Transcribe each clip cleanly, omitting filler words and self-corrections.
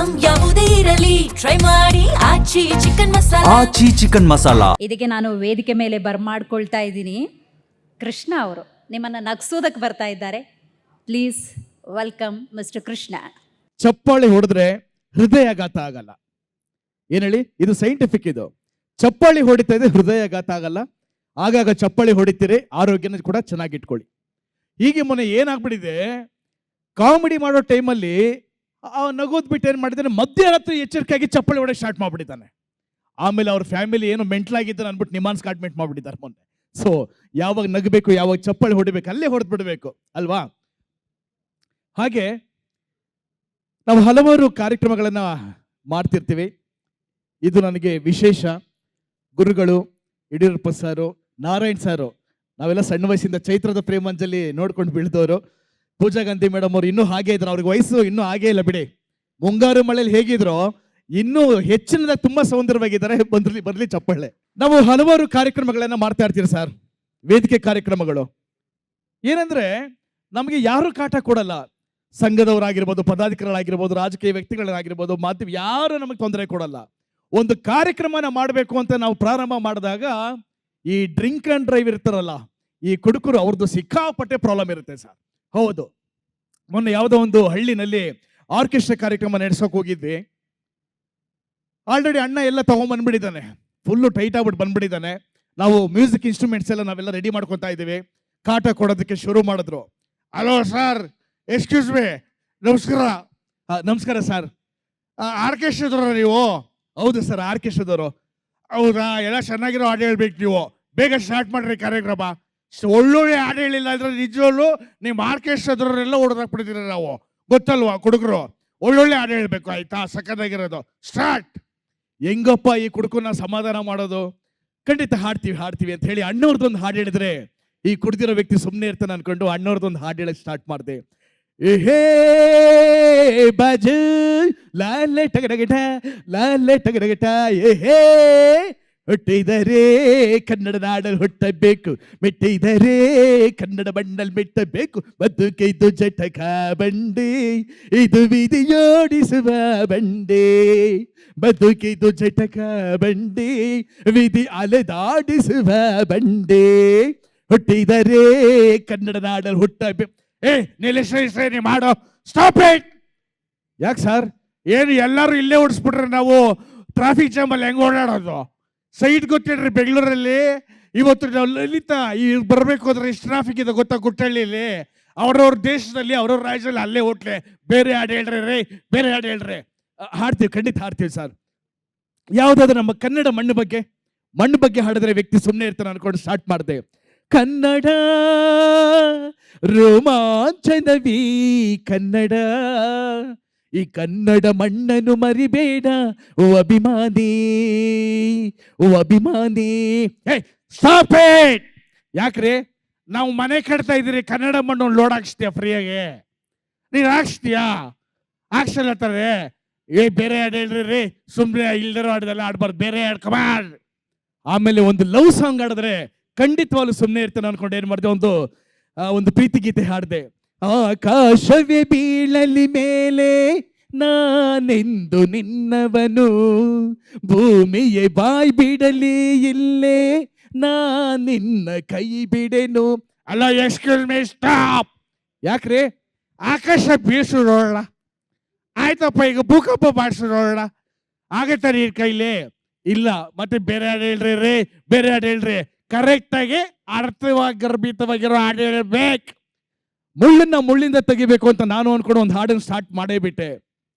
Item ಯಾವುದೇ ಇರಲಿ try ಮಾಡಿ ಆಚಿ ಚಿಕನ್ ಮಸಾಲಾ. ಇದಕ್ಕೆ ನಾನು ವೇದಿಕೆ ಮೇಲೆ ಬರ್ಮಾಡ್ಕೊಳ್ತಾ ಇದ್ದೀನಿ. ಕೃಷ್ಣ ಅವರು ನಿಮ್ಮನ್ನು ನಗಿಸೋದಕ್ಕೆ ಬರ್ತಾ ಇದ್ದಾರೆ. Please welcome mister Krishna. ಚಪ್ಪಾಳೆ ಹೊಡೆದ್ರೆ ಹೃದಯಾಘಾತ ಆಗಲ್ಲ. ಏನ್ ಹೇಳಿ, ಇದು ಸೈಂಟಿಫಿಕ್. ಇದು ಚಪ್ಪಾಳಿ ಹೊಡಿತಾ ಇದೆ, ಹೃದಯಾಘಾತ ಆಗಲ್ಲ. ಆಗಾಗ ಚಪ್ಪಾಳಿ ಹೊಡಿತೀರಿ, ಆರೋಗ್ಯನ ಕೂಡ ಚೆನ್ನಾಗಿಟ್ಕೊಳ್ಳಿ. ಹೀಗೆ ಮೊನ್ನೆ ಏನಾಗ್ಬಿಟ್ಟಿದೆ, ಕಾಮಿಡಿ ಮಾಡೋ ಟೈಮಲ್ಲಿ ನಗೋದ್ ಬಿಟ್ಟು ಏನ್ ಮಾಡಿದ್ದಾನೆ, ಮಧ್ಯರಾತ್ರಿ ಎಚ್ಚರಿಕೆಯಾಗಿ ಚಪ್ಪಾಳಿ ಹೊಡೆ ಸ್ಟಾರ್ಟ್ ಮಾಡ್ಬಿಟ್ಟಿದ್ದಾನೆ. ಆಮೇಲೆ ಅವ್ರ ಫ್ಯಾಮಿಲಿ ಏನೋ ಮೆಂಟ್ಲಾಗಿದ್ದಾನೆ ಅಂದ್ಬಿಟ್ಟು ನಿಮಾನ್ಸ್ಕಾಟ್ಮೆಂಟ್ ಮಾಡ್ಬಿಟ್ಟಿದ್ದಾರೆ ಮೊನ್ನೆ. ಸೊ ಯಾವಾಗ ನಗಬೇಕು, ಯಾವಾಗ ಚಪ್ಪಾಳಿ ಹೊಡಿಬೇಕು ಅಲ್ಲೇ ಹೊಡೆದು ಬಿಡಬೇಕು ಅಲ್ವಾ. ಹಾಗೆ ನಾವು ಹಲವಾರು ಕಾರ್ಯಕ್ರಮಗಳನ್ನ ಮಾಡ್ತಿರ್ತೀವಿ. ಇದು ನನಗೆ ವಿಶೇಷ. ಗುರುಗಳು ಯಡಿಯೂರಪ್ಪ ಸಾರು, ನಾರಾಯಣ್ ಸಾರು, ನಾವೆಲ್ಲ ಸಣ್ಣ ವಯಸ್ಸಿಂದ ಚೈತ್ರದ ಪ್ರೇಮಾಂಜಲಿ ನೋಡ್ಕೊಂಡು ಬೆಳೆದವರು. ಪೂಜಾ ಗಾಂಧಿ ಮೇಡಮ್ ಅವರು ಇನ್ನೂ ಹಾಗೆ ಇದ್ರು, ಅವ್ರಿಗೆ ವಯಸ್ಸು ಇನ್ನೂ ಹಾಗೆ ಇಲ್ಲ ಬಿಡಿ. ಮುಂಗಾರು ಮಳೆಯಲ್ಲಿ ಹೇಗಿದ್ರು ಇನ್ನೂ ಹೆಚ್ಚಿನದಾಗಿ ತುಂಬಾ ಸೌಂದರ್ಯವಾಗಿದ್ದಾರೆ. ಬರ್ಲಿ ಚಪ್ಪಾಳೆ. ನಾವು ಹಲವಾರು ಕಾರ್ಯಕ್ರಮಗಳನ್ನ ಮಾಡ್ತಾ ಇರ್ತೀವಿ ಸರ್, ವೇದಿಕೆ ಕಾರ್ಯಕ್ರಮಗಳು. ಏನಂದ್ರೆ ನಮಗೆ ಯಾರು ಕಾಟ ಕೊಡಲ್ಲ. ಸಂಘದವರಾಗಿರ್ಬೋದು, ಪದಾಧಿಕಾರಿಗಳಾಗಿರ್ಬೋದು, ರಾಜಕೀಯ ವ್ಯಕ್ತಿಗಳಾಗಿರ್ಬೋದು, ಮಾಧ್ಯಮ ಯಾರು ನಮಗೆ ತೊಂದರೆ ಕೊಡಲ್ಲ. ಒಂದು ಕಾರ್ಯಕ್ರಮನ ಮಾಡಬೇಕು ಅಂತ ನಾವು ಪ್ರಾರಂಭ ಮಾಡಿದಾಗ ಈ ಡ್ರಿಂಕ್ ಅಂಡ್ ಡ್ರೈವ್ ಇರ್ತಾರಲ್ಲ, ಈ ಕುಡುಕರು, ಅವ್ರದ್ದು ಸಿಕ್ಕಾಪಟ್ಟೆ ಪ್ರಾಬ್ಲಮ್ ಇರುತ್ತೆ ಸರ್. ಹೌದು, ಮೊನ್ನೆ ಯಾವುದೋ ಒಂದು ಹಳ್ಳಿನಲ್ಲಿ ಆರ್ಕೆಸ್ಟ್ರಾ ಕಾರ್ಯಕ್ರಮ ನಡೆಸೋಕೆ ಹೋಗಿದ್ವಿ. ಆಲ್ರೆಡಿ ಅಣ್ಣ ಎಲ್ಲ ತಗೊಂಡ್ಬಂದ್ಬಿಟ್ಟಿದ್ದಾನೆ, ಫುಲ್ಲು ಟೈಟ್ ಆಗ್ಬಿಟ್ಟು ಬಂದ್ಬಿಟ್ಟಿದ್ದಾನೆ. ನಾವು ಮ್ಯೂಸಿಕ್ ಇನ್ಸ್ಟ್ರೂಮೆಂಟ್ಸ್ ಎಲ್ಲ ನಾವೆಲ್ಲ ರೆಡಿ ಮಾಡ್ಕೊತಾ ಇದ್ದೀವಿ. ಕಾಟ ಕೊಡೋದಕ್ಕೆ ಶುರು ಮಾಡಿದ್ರು. ಹಲೋ ಸರ್, ಎಕ್ಸ್ಕ್ಯೂಸ್ ಮೀ, ನಮಸ್ಕಾರ. ನಮಸ್ಕಾರ ಸರ್, ಆರ್ಕೆಸ್ಟ್ರಾದವ್ರ ನೀವು? ಹೌದು ಸರ್, ಆರ್ಕೆಸ್ಟ್ರಾದವರು. ಹೌದಾ, ಎಲ್ಲ ಚೆನ್ನಾಗಿರೋ ಹಾಡು ಹೇಳ್ಬೇಕು ನೀವು, ಬೇಗ ಸ್ಟಾರ್ಟ್ ಮಾಡ್ರಿ ಕಾರ್ಯಕ್ರಮ. ಒಳ್ಳೊಳ್ಳೆ ಹಾಡು ಹೇಳಿಲ್ಲ ಅಂದ್ರೆ ನಿಜವಲ್ಲೂ ನಿಮ್ಮ ಆರ್ಕೆಸ್ಟ್ರಾದವರೆಲ್ಲ ಹೊಡೆದಾಕ್ಬಿಡ್ತೀರ ನಾವು, ಗೊತ್ತಲ್ವಾ ಕುಡುಕರು. ಒಳ್ಳೊಳ್ಳೆ ಹಾಡು ಹೇಳ್ಬೇಕು ಆಯ್ತಾ, ಸಕ್ಕತ್ತಾಗಿರೋದು. ಸ್ಟಾರ್ಟ್. ಹೆಂಗಪ್ಪ ಈ ಕುಡುಕನ್ನ ಸಮಾಧಾನ ಮಾಡೋದು? ಖಂಡಿತ ಹಾಡ್ತೀವಿ ಅಂತ ಹೇಳಿ ಅಣ್ಣವ್ರದ್ದೊಂದು ಹಾಡು ಹೇಳಿದ್ರೆ ಈ ಕುಡ್ದಿರೋ ವ್ಯಕ್ತಿ ಸುಮ್ಮನೆ ಇರ್ತಾನೆ ಅನ್ಕೊಂಡು ಅಣ್ಣವ್ರದ್ದೊಂದು ಹಾಡು ಹೇಳಕ್ ಸ್ಟಾರ್ಟ್ ಮಾಡಿದೆ. ಹೇ ಬಾಜು ಲಾಲೆ ಟಗಡಗಟ ಲಾಲೆ ಟಗಡಗಟ, ಹೇ ಹುಟ್ಟಿದರೆ ಕನ್ನಡ ನಾಡಲ್ಲಿ ಹುಟ್ಟಬೇಕು, ಮೆಟ್ಟಿದರೆ ಕನ್ನಡ ಬಣ್ಣಲ್ಲಿ ಮೆಟ್ಟಬೇಕು. ಬದುಕಿದು ಜಟಕ ಬಂಡಿ, ಇದು ವಿಧಿಯೋಡಿಸುವ ಬಂಡಿ. ಬದುಕಿದು ಜಟಕ ಬಂಡಿ, ವಿಧಿ ಅಲೆದಾಡಿಸುವ ಬಂಡಿ. ಹುಟ್ಟಿದರೆ ಕನ್ನಡ ನಾಡಲ್ಲಿ ಹುಟ್ಟಬೇಕು. ನಿಲ್ಲಿಸಿ ಮಾಡೋ, ಸ್ಟಾಪ್ ಇಟ್. ಯಾಕೆ ಸರ್, ಏನು ಎಲ್ಲರೂ ಇಲ್ಲೇ ಓಡಿಸ್ಬಿಟ್ರೆ ನಾವು ಟ್ರಾಫಿಕ್ ಜಾಮಲ್ಲಿ ಹೆಂಗೆ ಓಡಾಡೋದು? ಸೈಡ್ ಗೊತ್ತಿಡ್ರಿ, ಬೆಂಗಳೂರಲ್ಲಿ ಇವತ್ತು ನಾವು ಲಲಿತಾ ಈ ಬರಬೇಕು ಅಂದ್ರೆ ಎಷ್ಟು ಟ್ರಾಫಿಕ್ ಇದೆ ಗೊತ್ತಾ ಕುಟ್ಟಳ್ಳಿಲಿ. ಅವ್ರವ್ರ ದೇಶದಲ್ಲಿ ಅವ್ರವ್ರ ರಾಜ್ಯದಲ್ಲಿ ಅಲ್ಲೇ ಹೋಟ್ಲೆ. ಬೇರೆ ಹಾಡು ಹೇಳ್ರಿ ರೀ, ಬೇರೆ ಹಾಡು ಹೇಳ್ರಿ. ಹಾಡ್ತೀವಿ, ಖಂಡಿತ ಹಾಡ್ತೀವಿ ಸರ್. ಯಾವುದಾದ್ರು ನಮ್ಮ ಕನ್ನಡ ಮಣ್ಣು ಬಗ್ಗೆ ಹಾಡಿದ್ರೆ ವ್ಯಕ್ತಿ ಸುಮ್ಮನೆ ಇರ್ತಾನೆ ಅನ್ಕೊಂಡು ಸ್ಟಾರ್ಟ್ ಮಾಡಿದೆ. ಕನ್ನಡ ರೋಮಾಂಚನವೀ ಕನ್ನಡ, ಈ ಕನ್ನಡ ಮಣ್ಣನ್ನು ಮರಿಬೇಡ ಓ ಅಭಿಮಾನಿ, ಓ ಅಭಿಮಾನಿ. Stop it. ಯಾಕ್ರಿ ನಾವು ಮನೆ ಕಟ್ತಾ ಇದ್ದೀರಿ, ಕನ್ನಡ ಮಣ್ಣು ಲೋಡ್ ಹಾಕ್ಸ್ತೀಯ ಫ್ರೀಯಾಗಿ? ನೀನು ಹಾಕ್ಸ್ತೀಯಾ? ಹಾಕ್ಸಲತ್ತಾರೆ. ಬೇರೆ ಹಾಡು ಹೇಳ್ರಿ ರೀ, ಸುಮ್ಮನೆ ಇಲ್ದಿರೋ ಹಾಡ್ದೆಲ್ಲ ಆಡ್ಬಾರ್ದು, ಬೇರೆ ಹಾಡು ಕಮಾನ್. ಆಮೇಲೆ ಒಂದು ಲವ್ ಸಾಂಗ್ ಆಡಿದ್ರೆ ಖಂಡಿತವಾಗ್ಲೂ ಸುಮ್ಮನೆ ಇರ್ತಾನೆ ಅನ್ಕೊಂಡು ಏನ್ ಮಾಡಿದೆ, ಒಂದು ಪ್ರೀತಿ ಗೀತೆ ಹಾಡಿದೆ. ಆಕಾಶವೇ ಬೀಳಲಿ ಮೇಲೆ ನಾನೆಂದು ನಿನ್ನವನು, ಭೂಮಿಯೇ ಬಾಯ್ ಬಿಡಲಿ ಇಲ್ಲೇ ನಿನ್ನ ಕೈ ಬಿಡೆನು. ಅಲ್ಲ, ಎಕ್ಸ್ಕ್ಯೂಸ್ ಮೀ, ಸ್ಟಾಪ್. ಯಾಕ್ರಿ? ಆಕಾಶ ಬೀಸು ನೋಡೋಣ, ಆಯ್ತಪ್ಪ. ಈಗ ಭೂಕಂಪ ಮಾಡಿಸು ನೋಡೋಣ, ಆಗತ್ತ ನೀರ್ ಕೈಲಿ? ಇಲ್ಲ. ಮತ್ತೆ ಬೇರೆ ಹಾಡು ಹೇಳ್ರಿ ರೀ, ಬೇರೆ ಹಾಡು ಹೇಳ್ರಿ. ಕರೆಕ್ಟ್ ಆಗಿ ಅರ್ಥವಾಗಿ ಗರ್ಭಿತವಾಗಿರೋ ಹಾಡು ಹೇಳ್ಬೇಕು. ಮುಳ್ಳನ್ನ ಮುಳ್ಳಿಂದ ತೆಗಿಬೇಕು ಅಂತ ನಾನು ಅನ್ಕೊಂಡು ಒಂದು ಹಾಡನ್ನು ಸ್ಟಾರ್ಟ್ ಮಾಡೇ ಬಿಟ್ಟೆ.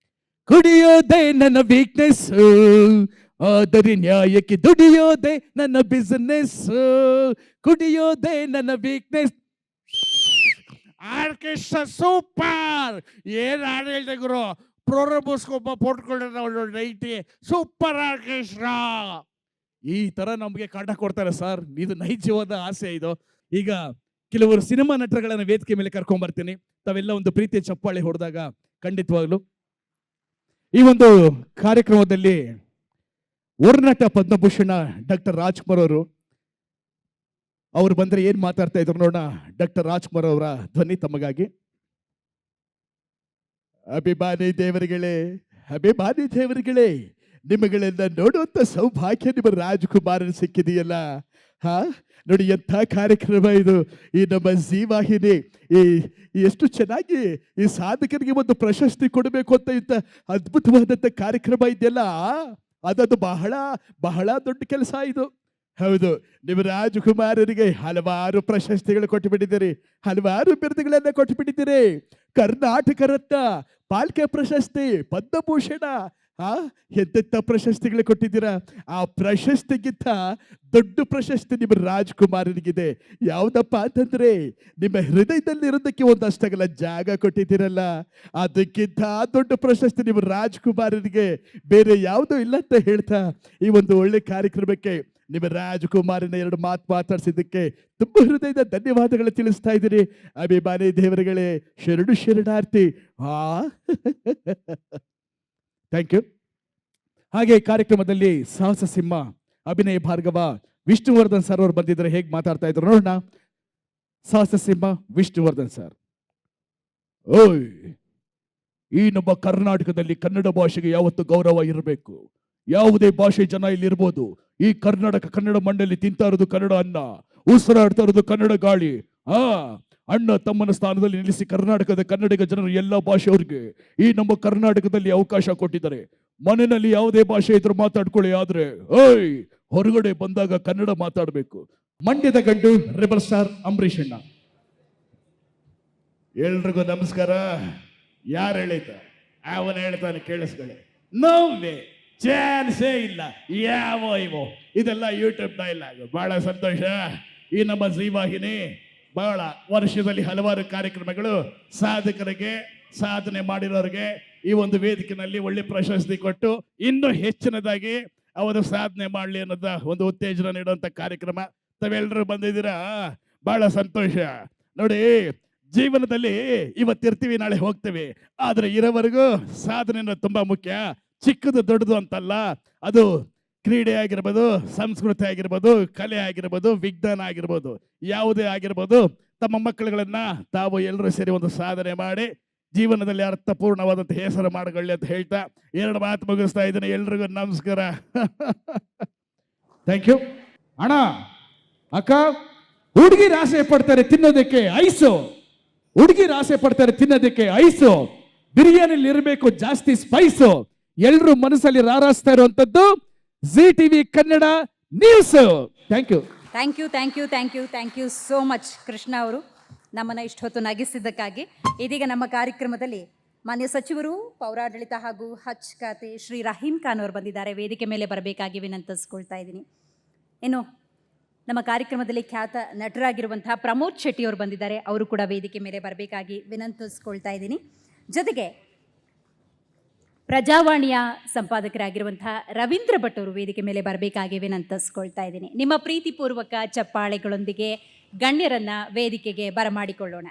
ಕುಡಿಯೋದೇ ನನ್ನ ವೀಕ್ನೆಸ್, ಆದರೆ ನ್ಯಾಯಕ್ಕೆ ದುಡಿಯೋದೇ ನನ್ನ ಬಿಸಿನೆಸ್. ಕುಡಿಯೋದೇ ನನ್ನ ವೀಕ್ನೆಸ್. Orchestra super. ಏನ್ ಹಾಡು ಹೇಳ್ದೆ ಗುರು, ಪ್ರೋರಬೋಸ್ಕೊಬ್ಬ ಪೋಟ್ಕೊಂಡ್ರೆ ನೈಟಿ. Super orchestra. ಈ ತರ ನಮ್ಗೆ ಕಾಟ ಕೊಡ್ತಾರೆ ಸರ್. ಇದು ನೈಜವಾದ ಆಸೆ. ಇದು ಈಗ ಕೆಲವರು ಸಿನಿಮಾ ನಟರುಗಳನ್ನ ವೇದಿಕೆ ಮೇಲೆ ಕರ್ಕೊಂಡ್ ಬರ್ತೀನಿ. ತಾವೆಲ್ಲ ಒಂದು ಪ್ರೀತಿಯ ಚಪ್ಪಾಳೆ ಹೊಡೆದಾಗ ಖಂಡಿತವಾಗ್ಲು ಈ ಒಂದು ಕಾರ್ಯಕ್ರಮದಲ್ಲಿ ಒರ್ನಟ ಪದ್ಮಭೂಷಣ ಡಾಕ್ಟರ್ ರಾಜ್ಕುಮಾರ್ ಅವರು ಬಂದ್ರೆ ಏನ್ ಮಾತಾಡ್ತಾ ಇದ್ರು ನೋಡೋಣ. ಡಾಕ್ಟರ್ ರಾಜ್ಕುಮಾರ್ ಅವರ ಧ್ವನಿ ತಮಗಾಗಿ. ಅಭಿಮಾನಿ ದೇವರುಗಳೇ, ಅಭಿಮಾನಿ ದೇವರುಗಳೇ, ನಿಮ್ಮಗಳನ್ನ ನೋಡುವಂತ ಸೌಭಾಗ್ಯ ನಿಮ್ಮ ರಾಜ್ಕುಮಾರನ್ ಸಿಕ್ಕಿದೆಯಲ್ಲ. ಹಾ, ನೋಡಿ ಎಂಥ ಕಾರ್ಯಕ್ರಮ ಇದು. ಈ ನಮ್ಮ ಜೀ ವಾಹಿನಿ ಎಷ್ಟು ಚೆನ್ನಾಗಿ ಈ ಸಾಧಕರಿಗೆ ಒಂದು ಪ್ರಶಸ್ತಿ ಕೊಡಬೇಕು ಅಂತ ಇಂಥ ಅದ್ಭುತವಾದಂಥ ಕಾರ್ಯಕ್ರಮ ಇದೆಯಲ್ಲ, ಅದೊಂದು ಬಹಳ ಬಹಳ ದೊಡ್ಡ ಕೆಲಸ ಇದು. ಹೌದು, ನಿಮ್ಮ ರಾಜಕುಮಾರರಿಗೆ ಹಲವಾರು ಪ್ರಶಸ್ತಿಗಳು ಕೊಟ್ಟು ಬಿಟ್ಟಿದ್ದೀರಿ, ಹಲವಾರು ಬಿರುದುಗಳನ್ನ ಕೊಟ್ಟು ಬಿಟ್ಟಿದ್ದೀರಿ. ಕರ್ನಾಟಕ ರತ್ನ, ಪಾಲ್ಕೆ ಪ್ರಶಸ್ತಿ, ಪದ್ಮಭೂಷಣ, ಎಂತೆಂಥ ಪ್ರಶಸ್ತಿಗಳು ಕೊಟ್ಟಿದ್ದೀರಾ. ಆ ಪ್ರಶಸ್ತಿಗಿಂತ ದೊಡ್ಡ ಪ್ರಶಸ್ತಿ ನಿಮ್ಮ ರಾಜ್ಕುಮಾರನಿಗಿದೆ. ಯಾವುದಪ್ಪ ಅಂತಂದ್ರೆ ನಿಮ್ಮ ಹೃದಯದಲ್ಲಿ ಇರೋದಕ್ಕೆ ಒಂದಷ್ಟಗಲ ಜಾಗ ಕೊಟ್ಟಿದ್ದೀರಲ್ಲ, ಅದಕ್ಕಿಂತ ದೊಡ್ಡ ಪ್ರಶಸ್ತಿ ನಿಮ್ಮ ರಾಜ್ಕುಮಾರನಿಗೆ ಬೇರೆ ಯಾವುದೂ ಇಲ್ಲ ಅಂತ ಹೇಳ್ತಾ ಈ ಒಂದು ಒಳ್ಳೆ ಕಾರ್ಯಕ್ರಮಕ್ಕೆ ನಿಮ್ಮ ರಾಜಕುಮಾರನ 2 ಮಾತು ಮಾತಾಡ್ಸಿದ್ದಕ್ಕೆ ತುಂಬ ಹೃದಯದ ಧನ್ಯವಾದಗಳು ತಿಳಿಸ್ತಾ ಇದ್ದೀರಿ. ಅಭಿಮಾನಿ ದೇವರುಗಳೇ, ಶರಣಾರ್ಥಿ. Thank you. ಹಾಗೆ ಕಾರ್ಯಕ್ರಮದಲ್ಲಿ ಸಾಹಸ ಸಿಂಹ, ಅಭಿನಯ ಭಾರ್ಗವ, ವಿಷ್ಣುವರ್ಧನ್ ಸರ್ ಅವರು ಬಂದಿದ್ದಾರೆ. ಹೇಗೆ ಮಾತಾಡ್ತಾ ಇದ್ರು ನೋಡೋಣ. ಸಾಹಸ ಸಿಂಹ ವಿಷ್ಣುವರ್ಧನ್ ಸರ್. ಓಯ್, ಈ ನಮ್ಮ ಕರ್ನಾಟಕದಲ್ಲಿ ಕನ್ನಡ ಭಾಷೆಗೆ ಯಾವತ್ತು ಗೌರವ ಇರಬೇಕು. ಯಾವುದೇ ಭಾಷೆ ಜನ ಇಲ್ಲಿ ಇರ್ಬೋದು. ಈ ಕನ್ನಡ ಮಣ್ಣಲ್ಲಿ ತಿಂತಾ ಇರೋದು ಕನ್ನಡ ಅನ್ನ, ಉಸಿರಾಡ್ತಾ ಇರೋದು ಕನ್ನಡ ಗಾಳಿ. ಅಣ್ಣ ತಮ್ಮನ ಸ್ಥಾನದಲ್ಲಿ ನಿಲ್ಲಿಸಿ ಕರ್ನಾಟಕದ ಕನ್ನಡಿಗ ಜನರು ಎಲ್ಲ ಭಾಷೆಯವ್ರಿಗೆ ಈ ನಮ್ಮ ಕರ್ನಾಟಕದಲ್ಲಿ ಅವಕಾಶ ಕೊಟ್ಟಿದ್ದಾರೆ. ಮನೆಯಲ್ಲಿ ಯಾವುದೇ ಭಾಷೆ ಇದ್ರು ಮಾತಾಡ್ಕೊಳ್ಳಿ, ಆದ್ರೆ ಹೊರಗಡೆ ಬಂದಾಗ ಕನ್ನಡ ಮಾತಾಡಬೇಕು. ಮಂಡ್ಯದ ಗಂಡು ರೆಬಲ್ ಸ್ಟಾರ್ ಅಂಬರೀಷ್ ಅಣ್ಣ. ಎಲ್ರಿಗೂ ನಮಸ್ಕಾರ. ಯಾರು ಹೇಳಿದ? ಅವನ ಹೇಳ್ತಾನೆ, ಕೇಳಿಸ್ಕೊಳ್ಳಿ. ನೋವೇ ಚಾನ್ಸೇ ಇಲ್ಲ. ಇವೋ ಇದೆಲ್ಲ ಯೂಟ್ಯೂಬ್ ಡೈಲಾಗ್. ಬಹಳ ಸಂತೋಷ. ಈ ನಮ್ಮ ಜೀ ವಾಹಿನಿ ಬಹಳ ವರ್ಷದಲ್ಲಿ ಹಲವಾರು ಕಾರ್ಯಕ್ರಮಗಳು ಸಾಧಕರಿಗೆ, ಸಾಧನೆ ಮಾಡಿರೋರಿಗೆ ಈ ಒಂದು ವೇದಿಕೆಯಲ್ಲಿ ಒಳ್ಳೆ ಪ್ರಶಸ್ತಿ ಕೊಟ್ಟು ಇನ್ನೂ ಹೆಚ್ಚಿನದಾಗಿ ಅವರು ಸಾಧನೆ ಮಾಡಲಿ ಅನ್ನೋದ ಒಂದು ಉತ್ತೇಜನ ನೀಡುವಂತ ಕಾರ್ಯಕ್ರಮ. ತಾವೆಲ್ಲರೂ ಬಂದಿದ್ದೀರಾ, ಬಹಳ ಸಂತೋಷ. ನೋಡಿ, ಜೀವನದಲ್ಲಿ ಇವತ್ತಿರ್ತೀವಿ, ನಾಳೆ ಹೋಗ್ತೀವಿ, ಆದ್ರೆ ಇರೋವರೆಗೂ ಸಾಧನೆ ಅನ್ನೋದು ತುಂಬಾ ಮುಖ್ಯ. ಚಿಕ್ಕದು ದೊಡ್ಡದು ಅಂತಲ್ಲ, ಅದು ಕ್ರೀಡೆ ಆಗಿರ್ಬೋದು, ಸಂಸ್ಕೃತಿ ಆಗಿರ್ಬೋದು, ಕಲೆ ಆಗಿರ್ಬೋದು, ವಿಜ್ಞಾನ ಆಗಿರ್ಬೋದು, ಯಾವುದೇ ಆಗಿರ್ಬೋದು, ತಮ್ಮ ಮಕ್ಕಳುಗಳನ್ನ ತಾವು ಎಲ್ಲರೂ ಸೇರಿ ಒಂದು ಸಾಧನೆ ಮಾಡಿ ಜೀವನದಲ್ಲಿ ಅರ್ಥಪೂರ್ಣವಾದಂಥ ಹೆಸರು ಮಾಡಕೊಳ್ಳಿ ಅಂತ ಹೇಳ್ತಾ 2 ಮಾತು ಮುಗಿಸ್ತಾ ಇದ್ದೀನಿ. ಎಲ್ರಿಗೂ ನಮಸ್ಕಾರ. Thank you. ಅಣ್ಣ, ಅಕ್ಕ, ಹುಡುಗಿರು ಆಸೆ ಪಡ್ತಾರೆ ತಿನ್ನೋದಕ್ಕೆ ಐಸು, ಹುಡುಗಿರು ಆಸೆ ಪಡ್ತಾರೆ ತಿನ್ನೋದಕ್ಕೆ ಐಸು, ಬಿರಿಯಾನಿಲಿ ಇರಬೇಕು ಜಾಸ್ತಿ ಸ್ಪೈಸು. ಎಲ್ರು ಮನಸ್ಸಲ್ಲಿ ರಾರಾಸ್ತಾ ಇರುವಂತದ್ದು Zee TV Kannada news. Thank you. Thank you, thank you, thank you, thank you so much Krishna ಅವರು, ನಮ್ಮನ್ನು ಇಷ್ಟೊತ್ತು ನಗಿಸಿದ್ದಕ್ಕಾಗಿ. ಇದೀಗ ನಮ್ಮ ಕಾರ್ಯಕ್ರಮದಲ್ಲಿ ಮಾನ್ಯ ಸಚಿವರು, ಪೌರಾಡಳಿತ ಹಾಗೂ ಹಜ್ ಖಾತೆ ಶ್ರೀ ರಹೀಂ ಖಾನ್ ಅವರು ಬಂದಿದ್ದಾರೆ. ವೇದಿಕೆ ಮೇಲೆ ಬರಬೇಕಾಗಿ ವಿನಂತಿಸ್ಕೊಳ್ತಾ ಇದ್ದೀನಿ. ಇನ್ನು ನಮ್ಮ ಕಾರ್ಯಕ್ರಮದಲ್ಲಿ ಖ್ಯಾತ ನಟರಾಗಿರುವಂತಹ ಪ್ರಮೋದ್ ಶೆಟ್ಟಿ ಅವರು ಬಂದಿದ್ದಾರೆ. ಅವರು ಕೂಡ ವೇದಿಕೆ ಮೇಲೆ ಬರಬೇಕಾಗಿ ವಿನಂತಿಸ್ಕೊಳ್ತಾ ಇದ್ದೀನಿ. ಜೊತೆಗೆ ಪ್ರಜಾವಾಣಿಯ ಸಂಪಾದಕರಾಗಿರುವಂತಹ ರವೀಂದ್ರ ಭಟ್ ಅವರು ವೇದಿಕೆ ಮೇಲೆ ಬರಬೇಕಾಗಿ ವಿನಂತಿಸ್ಕೊಳ್ತಾ ಇದ್ದೀನಿ. ನಿಮ್ಮ ಪ್ರೀತಿಪೂರ್ವಕ ಚಪ್ಪಾಳೆಗಳೊಂದಿಗೆ ಗಣ್ಯರನ್ನ ವೇದಿಕೆಗೆ ಬರಮಾಡಿಕೊಳ್ಳೋಣ.